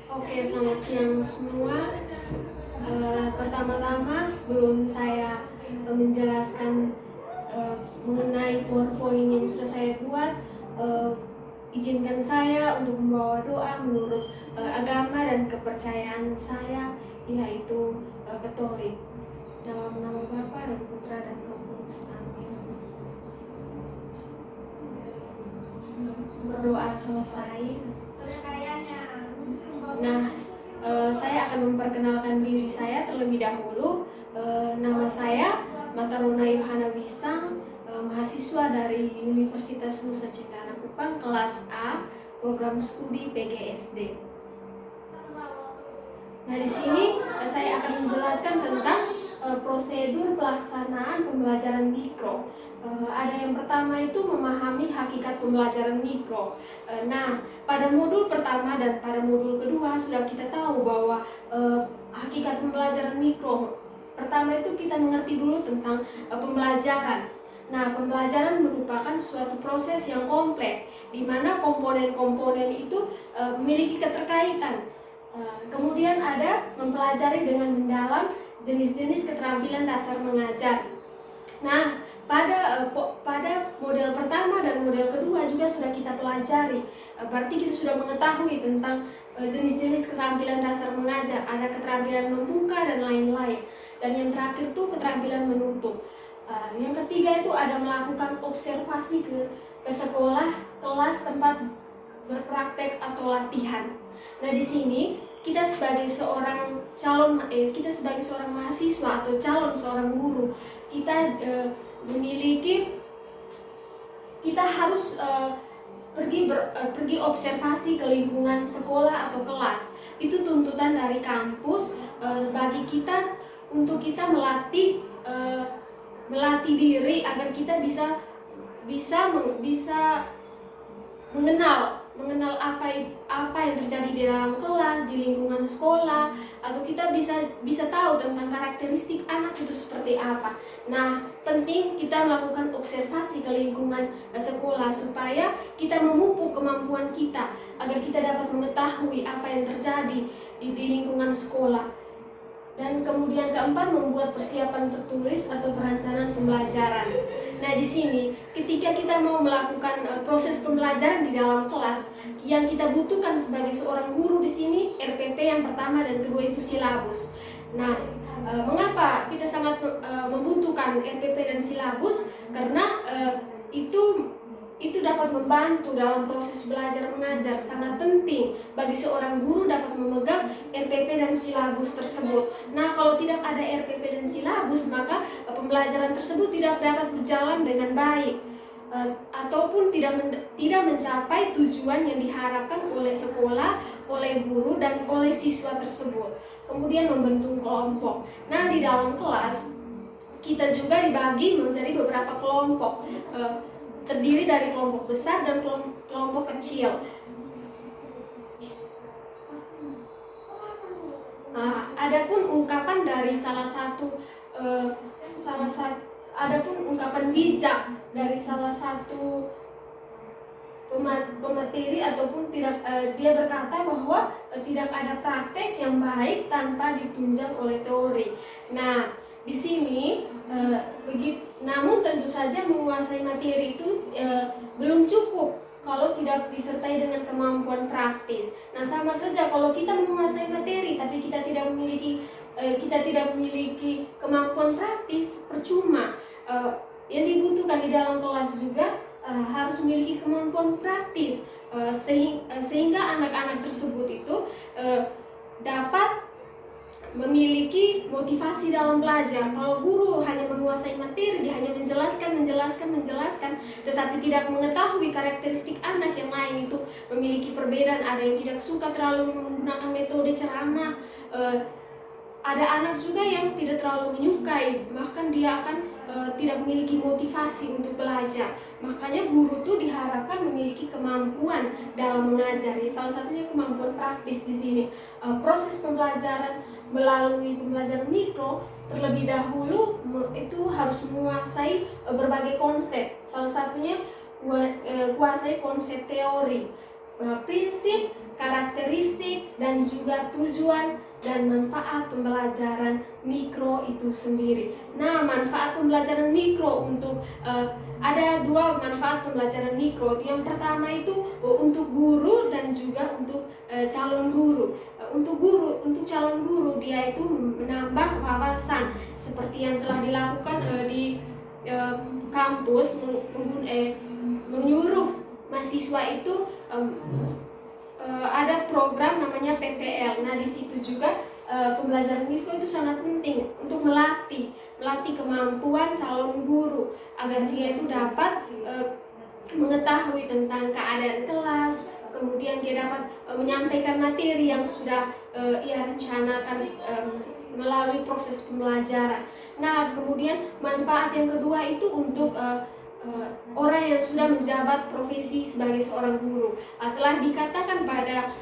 Oke, selamat siang semua. Pertama-tama sebelum saya menjelaskan mengenai PowerPoint yang sudah saya buat, izinkan saya untuk membawa doa menurut agama dan kepercayaan saya, yaitu Katolik. Dalam nama Bapa dan Putra dan Roh Kudus. Amin. Berdoa selesai. Nah, saya akan memperkenalkan diri saya terlebih dahulu. Nama saya Mataruna Yohana Wisang, mahasiswa dari Universitas Nusa Cendana Kupang, kelas A, program studi PGSD. Nah, di sini saya akan menjelaskan tentang prosedur pelaksanaan pembelajaran mikro. Ada yang pertama itu memahami hakikat pembelajaran mikro. Nah, pada modul pertama dan pada modul kedua sudah kita tahu bahwa hakikat pembelajaran mikro. Pertama itu kita mengerti dulu tentang pembelajaran. Nah, pembelajaran merupakan suatu proses yang kompleks di mana komponen-komponen itu memiliki keterkaitan. Kemudian ada mempelajari dengan mendalam jenis-jenis keterampilan dasar mengajar. Nah, pada model pertama dan model kedua juga sudah kita pelajari. Berarti kita sudah mengetahui tentang jenis-jenis keterampilan dasar mengajar. Ada keterampilan membuka dan lain-lain. Dan yang terakhir itu keterampilan menutup. Yang ketiga itu ada melakukan observasi ke sekolah, kelas, tempat berpraktek atau latihan. Nah, di sini kita sebagai seorang mahasiswa atau calon seorang guru, kita harus pergi observasi ke lingkungan sekolah atau kelas. Itu tuntutan dari kampus bagi kita untuk kita melatih diri agar kita bisa mengenal apa yang terjadi di dalam kelas, di lingkungan sekolah, atau kita bisa tahu tentang karakteristik anak itu seperti apa. Nah, penting kita melakukan observasi ke lingkungan sekolah supaya kita memupuk kemampuan kita agar kita dapat mengetahui apa yang terjadi di lingkungan sekolah. Dan kemudian keempat, membuat persiapan tertulis atau perencanaan pembelajaran. Nah, di sini ketika kita mau melakukan proses pembelajaran di dalam kelas, yang kita butuhkan sebagai seorang guru di sini RPP yang pertama dan kedua itu silabus. Nah, mengapa kita sangat membutuhkan RPP dan silabus? Karena itu dapat membantu dalam proses belajar mengajar. Sangat penting bagi seorang guru dapat memegang RPP dan silabus tersebut. Nah, kalau tidak ada RPP dan silabus, maka pembelajaran tersebut tidak dapat berjalan dengan baik ataupun tidak mencapai tujuan yang diharapkan oleh sekolah, oleh guru, dan oleh siswa tersebut. Kemudian membentuk kelompok. Nah, di dalam kelas kita juga dibagi menjadi beberapa kelompok. Terdiri dari kelompok besar dan kelompok kecil. Adapun ungkapan dari adapun ungkapan bijak dari salah satu pemateri ataupun dia berkata bahwa tidak ada praktek yang baik tanpa ditunjang oleh teori. Nah, di sini namun tentu saja menguasai materi itu belum cukup kalau tidak disertai dengan kemampuan praktis. Nah, sama saja kalau kita menguasai materi tapi kita tidak memiliki kemampuan praktis, percuma. Yang dibutuhkan di dalam kelas juga harus memiliki kemampuan praktis sehingga anak-anak tersebut itu dapat memiliki motivasi dalam belajar. Kalau guru hanya menguasai materi, dia hanya menjelaskan, tetapi tidak mengetahui karakteristik anak yang lain itu memiliki perbedaan. Ada yang tidak suka terlalu menggunakan metode ceramah, ada anak juga yang tidak terlalu menyukai, bahkan dia akan tidak memiliki motivasi untuk belajar. Makanya guru tuh diharapkan memiliki kemampuan dalam mengajar. Salah satunya kemampuan praktis di sini. Proses pembelajaran melalui pembelajaran mikro terlebih dahulu itu harus menguasai berbagai konsep. Salah satunya kuasai konsep teori, prinsip, karakteristik, dan juga tujuan dan manfaat pembelajaran mikro itu sendiri. Nah, manfaat pembelajaran mikro untuk ada dua manfaat pembelajaran mikro. Yang pertama itu untuk guru dan juga untuk calon guru. Untuk calon guru dia itu menambah wawasan seperti yang telah dilakukan di kampus, menyuruh mahasiswa itu ada program namanya PPL. Nah, di situ juga pembelajaran mikro itu sangat penting untuk melatih kemampuan calon guru agar dia itu dapat mengetahui tentang keadaan kelas, kemudian dia dapat menyampaikan materi yang sudah ia rencanakan melalui proses pembelajaran. Nah, kemudian manfaat yang kedua itu untuk orang yang sudah menjabat profesi sebagai seorang guru. Telah dikatakan pada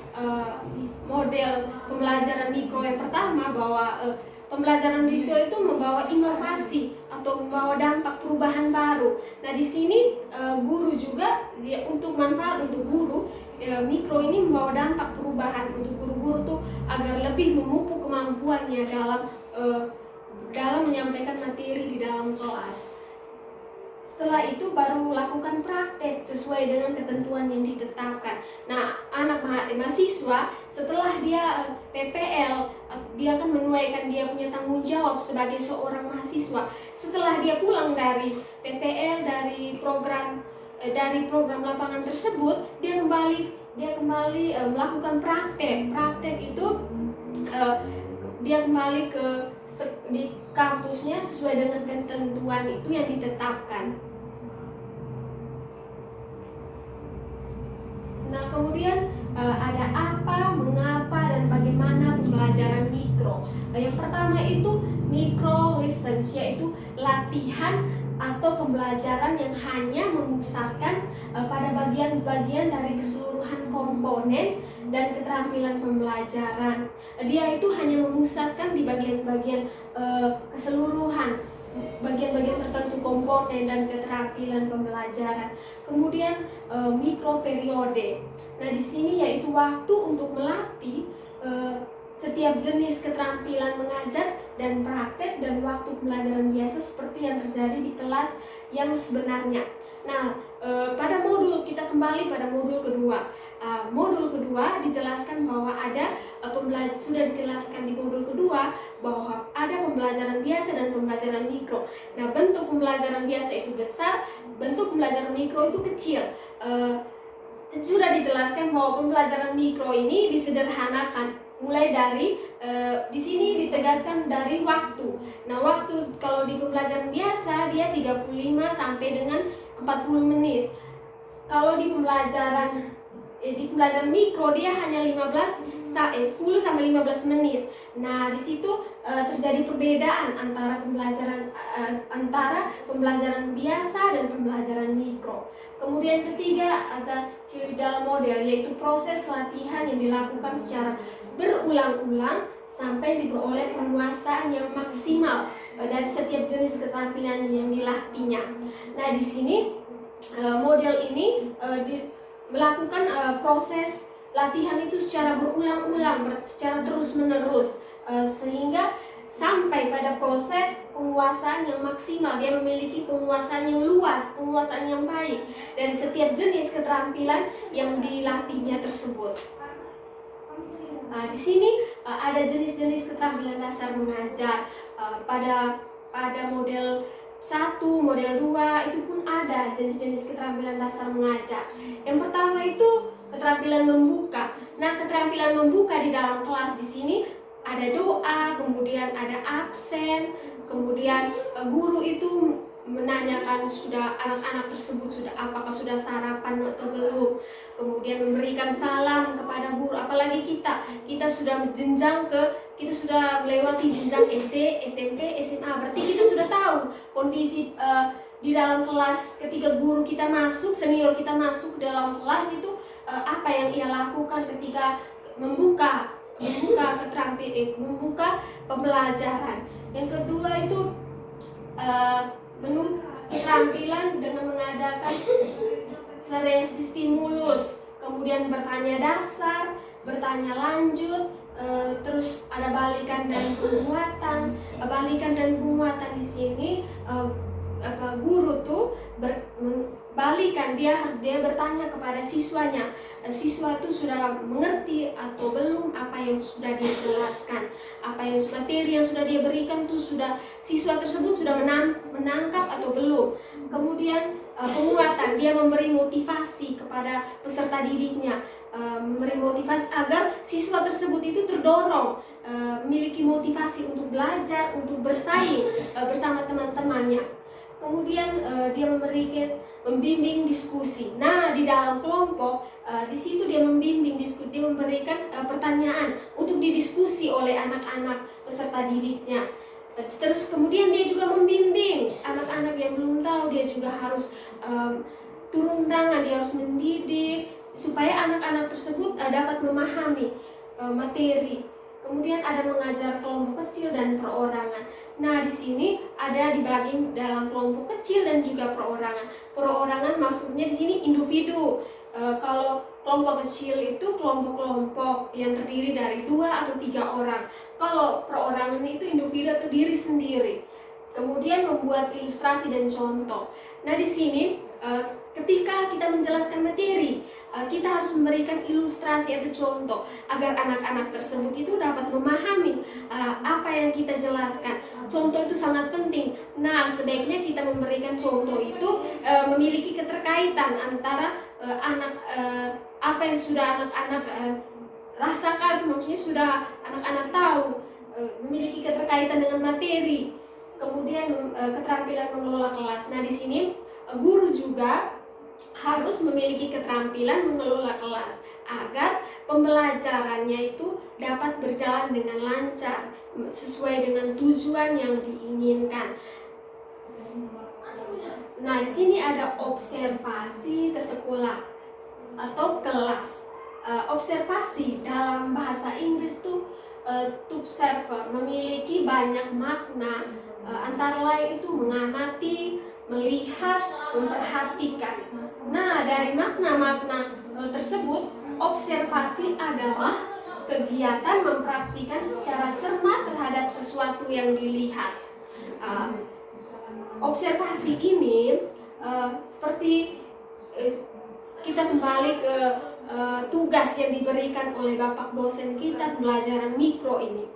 model pembelajaran mikro yang pertama bahwa pembelajaran mikro itu membawa inovasi atau membawa dampak perubahan baru. Nah, di sini guru juga untuk manfaat untuk guru mikro ini membawa dampak perubahan untuk guru-guru tuh agar lebih memupuk kemampuannya dalam menyampaikan materi di dalam kelas. Setelah itu baru lakukan praktek sesuai dengan ketentuan yang ditetapkan. Nah, anak mahasiswa setelah dia PPL, dia akan menuaikan dia punya tanggung jawab sebagai seorang mahasiswa. Setelah dia pulang dari PPL, dari program lapangan tersebut, dia kembali melakukan praktek. Praktek itu dia kembali di kampusnya sesuai dengan ketentuan itu yang ditetapkan. Nah, kemudian ada apa, mengapa, dan bagaimana pembelajaran mikro. Yang pertama itu micro lessons, yaitu latihan atau pembelajaran yang hanya memusatkan pada bagian-bagian dari keseluruhan komponen dan keterampilan pembelajaran. Dia itu hanya memusatkan di bagian-bagian keseluruhan, bagian-bagian tertentu komponen dan keterampilan pembelajaran. Kemudian mikro periode. Nah, di sini yaitu waktu untuk melatih setiap jenis keterampilan mengajar dan praktek dan waktu pembelajaran biasa seperti yang terjadi di kelas yang sebenarnya. Nah, pada modul kita kembali pada modul kedua. Modul kedua dijelaskan bahwa ada sudah dijelaskan di modul kedua bahwa ada pembelajaran biasa dan pembelajaran mikro. Nah, bentuk pembelajaran biasa itu besar, bentuk pembelajaran mikro itu kecil. Sudah dijelaskan bahwa pembelajaran mikro ini disederhanakan mulai dari di sini ditegaskan dari waktu. Nah, waktu kalau di pembelajaran biasa dia 35 sampai dengan 40 menit. Kalau di pembelajaran mikro dia hanya 10 sampai 15 menit. Nah, di situ terjadi perbedaan antara pembelajaran biasa dan pembelajaran mikro. Kemudian ketiga ada ciri dalam model, yaitu proses latihan yang dilakukan secara berulang-ulang sampai diperoleh penguasaan yang maksimal dari setiap jenis keterampilan yang dilatihnya. Nah, di sini model ini melakukan proses latihan itu secara berulang-ulang, secara terus-menerus, sehingga sampai pada proses penguasaan yang maksimal. Dia memiliki penguasaan yang luas, penguasaan yang baik dari setiap jenis keterampilan yang dilatihnya tersebut. Di sini ada jenis-jenis keterampilan dasar mengajar. Pada model 1, model 2 itu pun ada jenis-jenis keterampilan dasar mengajar. Yang pertama itu keterampilan membuka. Nah, keterampilan membuka di dalam kelas di sini ada doa, kemudian ada absen, kemudian guru itu menanyakan sudah anak-anak tersebut apakah sudah sarapan atau belum, kemudian memberikan salam kepada guru. Apalagi kita sudah kita sudah melewati jenjang SD, SMP, SMA, berarti kita sudah tahu kondisi di dalam kelas ketika guru kita masuk, senior kita masuk ke dalam kelas itu apa yang ia lakukan ketika membuka pembelajaran. Yang kedua itu keterampilan dengan mengadakan variasi stimulus, kemudian bertanya dasar, bertanya lanjut, terus ada balikan dan penguatan. Balikan dan penguatan di sini guru tuh balikan, dia bertanya kepada siswanya, siswa itu sudah mengerti atau belum apa yang sudah dia jelaskan, apa yang materi yang sudah dia berikan tuh sudah siswa tersebut sudah menangkap atau belum. Kemudian penguatan, dia memberi motivasi kepada peserta didiknya, memberi motivasi agar siswa tersebut itu terdorong, memiliki motivasi untuk belajar, untuk bersaing bersama teman-temannya. Kemudian dia membimbing diskusi. Nah, di dalam kelompok di situ dia membimbing diskusi, dia memberikan pertanyaan untuk didiskusi oleh anak-anak peserta didiknya. Terus kemudian dia juga membimbing anak-anak yang belum tahu, dia juga harus turun tangan, dia harus mendidik supaya anak-anak tersebut dapat memahami materi. Kemudian ada mengajar kelompok kecil dan perorangan. Nah, di sini ada dibagi dalam kelompok kecil dan juga perorangan. Perorangan maksudnya di sini individu. Kalau kelompok kecil itu kelompok-kelompok yang terdiri dari 2 atau 3 orang. Kalau perorangan itu individu atau diri sendiri. Kemudian membuat ilustrasi dan contoh. Nah, di sini ketika kita menjelaskan materi, kita harus memberikan ilustrasi atau contoh agar anak-anak tersebut itu dapat memahami apa yang kita jelaskan. Contoh itu sangat penting. Nah, sebaiknya kita memberikan contoh itu memiliki keterkaitan antara apa yang sudah anak-anak rasakan, maksudnya sudah anak-anak tahu, memiliki keterkaitan dengan materi. Kemudian keterampilan mengelola kelas. Nah, di sini guru juga harus memiliki keterampilan mengelola kelas agar pembelajarannya itu dapat berjalan dengan lancar sesuai dengan tujuan yang diinginkan. Nah, di sini ada observasi ke sekolah atau kelas. Observasi dalam bahasa Inggris tuh to observe memiliki banyak makna, antara lain itu mengamati, melihat, memperhatikan. Nah, dari makna-makna tersebut, observasi adalah kegiatan mempraktikkan secara cermat terhadap sesuatu yang dilihat. Observasi ini seperti kita kembali ke tugas yang diberikan oleh Bapak dosen kita pembelajaran mikro ini.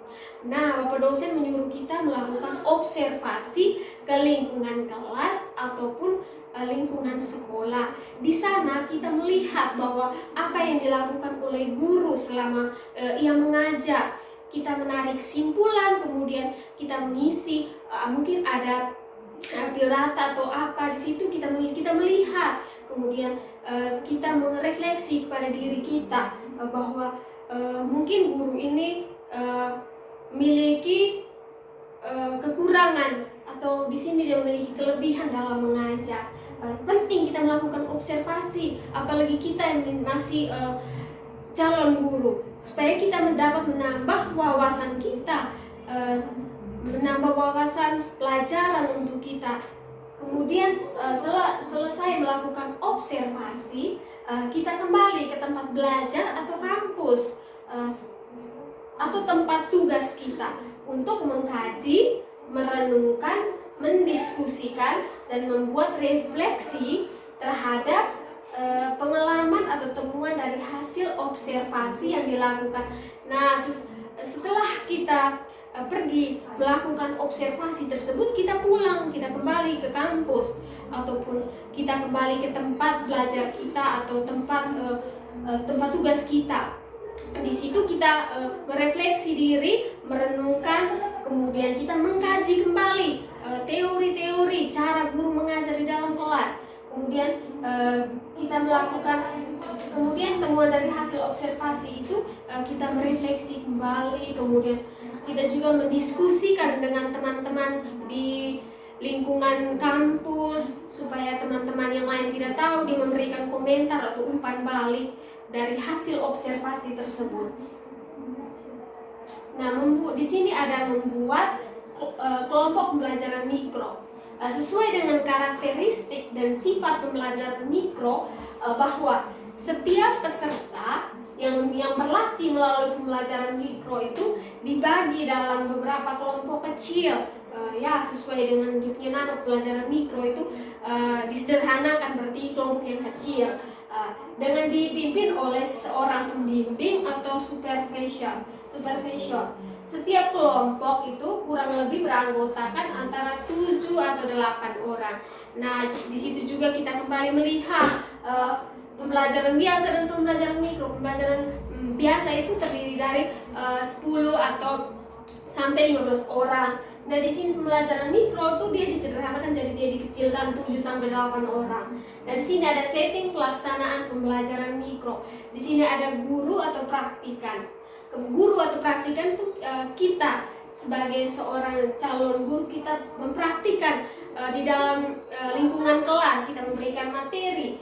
Nah, Bapak dosen menyuruh kita melakukan observasi ke lingkungan kelas ataupun lingkungan sekolah. Di sana kita melihat bahwa apa yang dilakukan oleh guru selama ia mengajar. Kita menarik simpulan, kemudian kita mengisi, mungkin ada biodata atau apa di situ kita melihat. Kemudian kita merefleksi kepada diri kita bahwa mungkin guru ini memiliki kekurangan atau di sini dia memiliki kelebihan dalam mengajar. Penting kita melakukan observasi, apalagi kita yang masih calon guru, supaya kita dapat menambah wawasan kita, menambah wawasan pelajaran untuk kita. Kemudian selesai melakukan observasi, kita kembali ke tempat belajar atau kampus atau tempat tugas kita untuk mengkaji, merenungkan, mendiskusikan, dan membuat refleksi terhadap pengalaman atau temuan dari hasil observasi yang dilakukan. Nah, setelah kita pergi melakukan observasi tersebut, kita pulang, kita kembali ke kampus ataupun kita kembali ke tempat belajar kita atau tempat tugas kita. Di situ kita merefleksi diri, merenungkan, kemudian kita mengkaji kembali teori-teori cara guru mengajar di dalam kelas. Kemudian kita melakukan, kemudian temuan dari hasil observasi itu kita merefleksi kembali, kemudian kita juga mendiskusikan dengan teman-teman di lingkungan kampus supaya teman-teman yang lain tidak tahu, dia memberikan komentar atau umpan balik dari hasil observasi tersebut. Nah, di sini ada membuat kelompok pembelajaran mikro. Sesuai dengan karakteristik dan sifat pembelajaran mikro, bahwa setiap peserta yang berlatih melalui pembelajaran mikro itu dibagi dalam beberapa kelompok kecil. Ya, sesuai dengan dia punya nama, pembelajaran mikro itu disederhanakan berarti kelompok yang kecil, dengan dipimpin oleh seorang pembimbing atau supervisor. Setiap kelompok itu kurang lebih beranggotakan antara 7 atau 8 orang. Nah, di situ juga kita kembali melihat pembelajaran biasa dan pembelajaran mikro. Pembelajaran biasa itu terdiri dari 10 atau sampai 15 orang. Nah, di sini pembelajaran mikro tuh dia disederhanakan, jadi dia dikecilkan 7 sampai 8 orang. Nah, di sini ada setting pelaksanaan pembelajaran mikro. Di sini ada guru atau praktikan. Guru atau praktikan itu kita sebagai seorang calon guru, kita mempraktikkan di dalam lingkungan kelas, kita memberikan materi,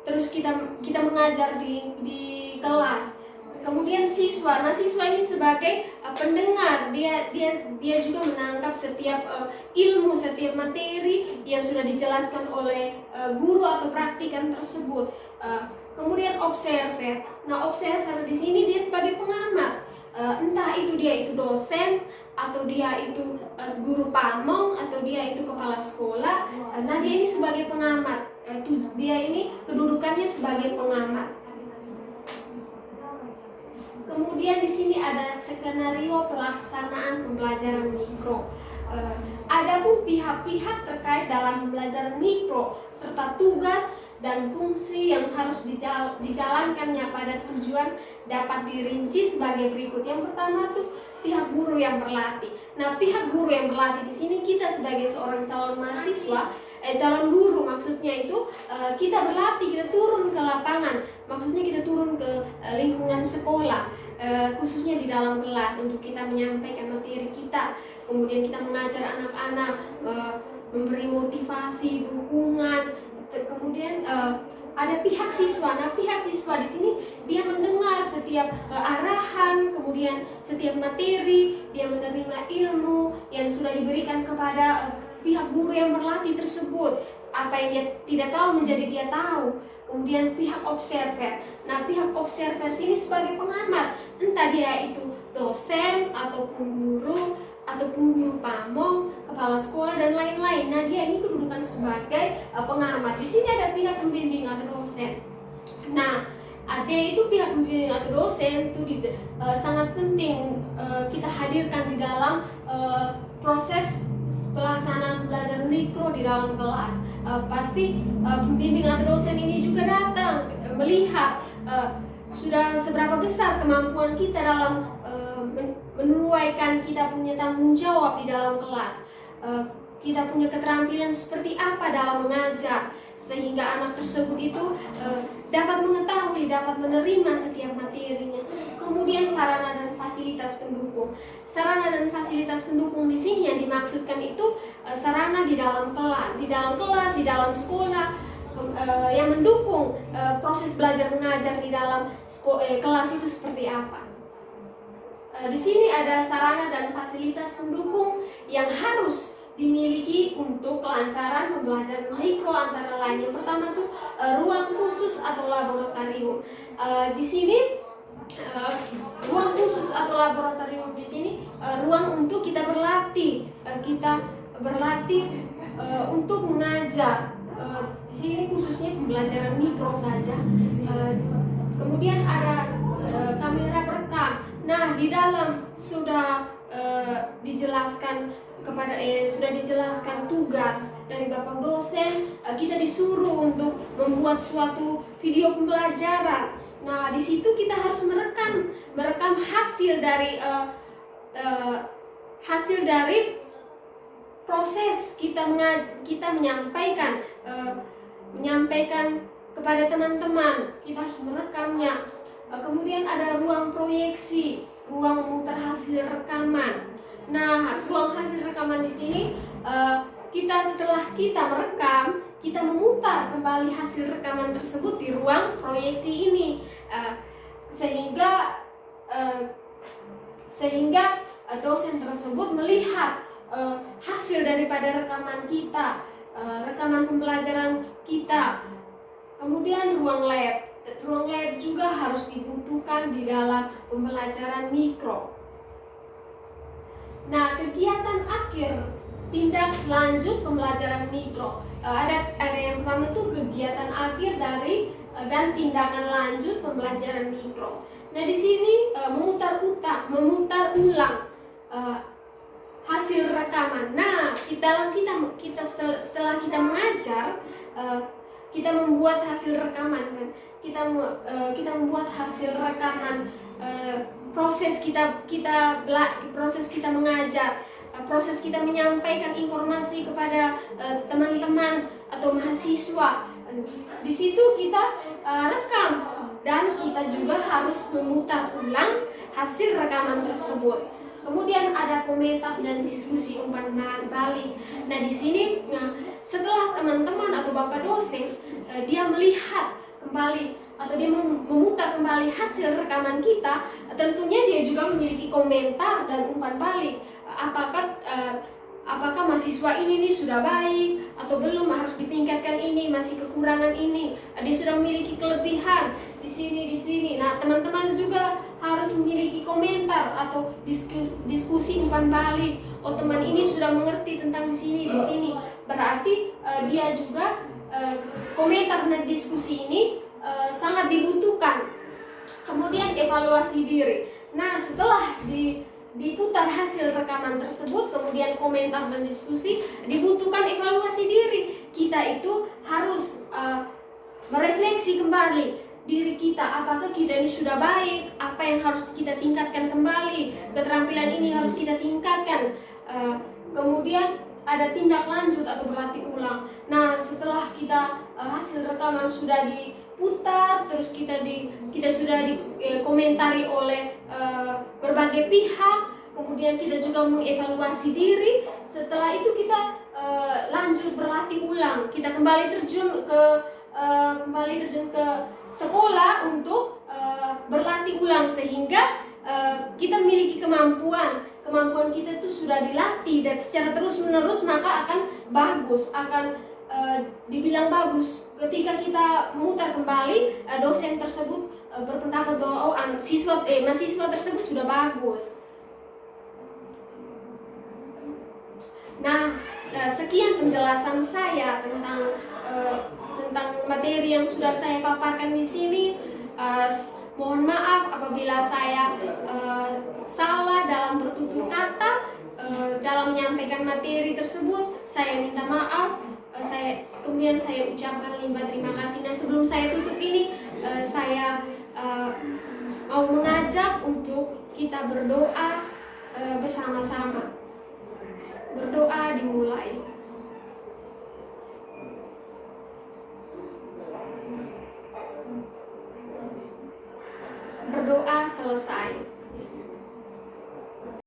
terus kita mengajar di kelas. Kemudian siswa, nah siswa ini sebagai pendengar, dia juga menangkap setiap ilmu, setiap materi yang sudah dijelaskan oleh guru atau praktikan tersebut. Kemudian observer. Nah, observer di sini dia sebagai pengamat. Entah itu dia itu dosen atau dia itu guru pamong atau dia itu kepala sekolah. Nah, dia ini sebagai pengamat. Dia ini kedudukannya sebagai pengamat. Kemudian di sini ada skenario pelaksanaan pembelajaran mikro. Adapun pihak-pihak terkait dalam pembelajaran mikro serta tugas dan fungsi yang harus dijalankannya pada tujuan dapat dirinci sebagai berikut. Yang pertama tuh pihak guru yang berlatih. Nah, pihak guru yang berlatih di sini kita sebagai seorang calon mahasiswa, calon guru maksudnya itu kita berlatih, kita turun ke lapangan. Maksudnya kita turun ke lingkungan sekolah, khususnya di dalam kelas untuk kita menyampaikan materi kita. Kemudian kita mengajar anak-anak, memberi motivasi, dukungan. Kemudian ada pihak siswa. Nah, pihak siswa di sini dia mendengar setiap arahan, kemudian setiap materi, dia menerima ilmu yang sudah diberikan kepada pihak guru yang berlatih tersebut. Apa yang dia tidak tahu menjadi dia tahu. Kemudian pihak observer. Nah, pihak observer sini sebagai pengamat, entah dia itu dosen ataupun guru ataupun guru pamong, kepala sekolah dan lain-lain. Nah, dia ini kedudukan sebagai pengamat. Di sini ada pihak pembimbing atau dosen. Nah, ada itu pihak pembimbing atau dosen itu sangat penting kita hadirkan di dalam proses pelaksanaan pembelajaran mikro di dalam kelas. Pasti pembimbing atau dosen ini juga datang melihat sudah seberapa besar kemampuan kita dalam menuaikan kita punya tanggung jawab di dalam kelas. Kita punya keterampilan seperti apa dalam mengajar, sehingga anak tersebut itu dapat mengetahui, dapat menerima setiap materinya. Kemudian sarana dan fasilitas pendukung. Sarana dan fasilitas pendukung di sini yang dimaksudkan itu sarana di dalam kelas, di dalam sekolah, yang mendukung proses belajar mengajar di dalam kelas itu seperti apa. Di sini ada sarana dan fasilitas pendukung yang harus dimiliki untuk kelancaran pembelajaran mikro, antara lain yang pertama tuh ruang khusus atau laboratorium. Di sini ruang khusus atau laboratorium di sini ruang untuk kita berlatih, untuk mengajar. Di sini khususnya pembelajaran mikro saja. Kemudian ada kamera perekam. Nah, di dalam sudah dijelaskan tugas dari Bapak dosen, kita disuruh untuk membuat suatu video pembelajaran. Nah, di situ kita harus merekam hasil dari proses kita menyampaikan kepada teman-teman. Kita harus merekamnya. Kemudian ada ruang proyeksi, ruang memutar hasil rekaman. Nah, ruang hasil rekaman di sini setelah kita merekam, kita memutar kembali hasil rekaman tersebut di ruang proyeksi ini, sehingga dosen tersebut melihat hasil daripada rekaman kita, rekaman pembelajaran kita. Kemudian ruang lab. ruang lab juga harus dibutuhkan di dalam pembelajaran mikro. Nah, kegiatan akhir tindak lanjut pembelajaran mikro. Ada yang pertama itu kegiatan akhir dari dan tindakan lanjut pembelajaran mikro. Nah, di sini memutar ulang hasil rekaman. Nah, setelah kita mengajar, kita membuat hasil rekaman kan. Kita membuat hasil rekaman proses kita mengajar, proses kita menyampaikan informasi kepada teman-teman atau mahasiswa. Di situ kita rekam dan kita juga harus memutar ulang hasil rekaman tersebut. Kemudian ada komentar dan diskusi umpan balik. Nah, di sini setelah teman-teman atau bapak dosen dia melihat kembali atau dia memutar kembali hasil rekaman kita, tentunya dia juga memiliki komentar dan umpan balik. Apakah mahasiswa ini sudah baik atau belum, harus ditingkatkan ini, masih kekurangan ini, dia sudah memiliki kelebihan di sini. Nah, teman-teman juga harus memiliki komentar atau diskusi umpan balik. Oh, teman ini sudah mengerti tentang di sini. Berarti dia juga komentar dan diskusi ini sangat dibutuhkan. Kemudian evaluasi diri. Nah, setelah diputar hasil rekaman tersebut, kemudian komentar dan diskusi, dibutuhkan evaluasi diri. Kita itu harus merefleksi kembali diri kita, apakah kita ini sudah baik, apa yang harus kita tingkatkan kembali, keterampilan ini harus kita tingkatkan. Kemudian ada tindak lanjut atau berlatih ulang. Nah, setelah kita hasil rekaman sudah diputar, terus kita sudah dikomentari oleh berbagai pihak, kemudian kita juga mengevaluasi diri. Setelah itu kita lanjut berlatih ulang. Kita kembali terjun ke sekolah untuk berlatih ulang, sehingga kita memiliki kemampuan kita itu sudah dilatih dan secara terus menerus, maka akan bagus, akan dibilang bagus ketika kita memutar kembali. Dosen tersebut berpendapat bahwa mahasiswa tersebut sudah bagus. Nah, sekian penjelasan saya tentang materi yang sudah saya paparkan di sini. Mohon maaf apabila saya salah dalam bertutur kata dalam menyampaikan materi tersebut. Saya minta maaf. Kemudian saya ucapkan limpah terima kasih. Nah, sebelum saya tutup ini, saya mau mengajak untuk kita berdoa bersama-sama. Berdoa dimulai. Berdoa selesai.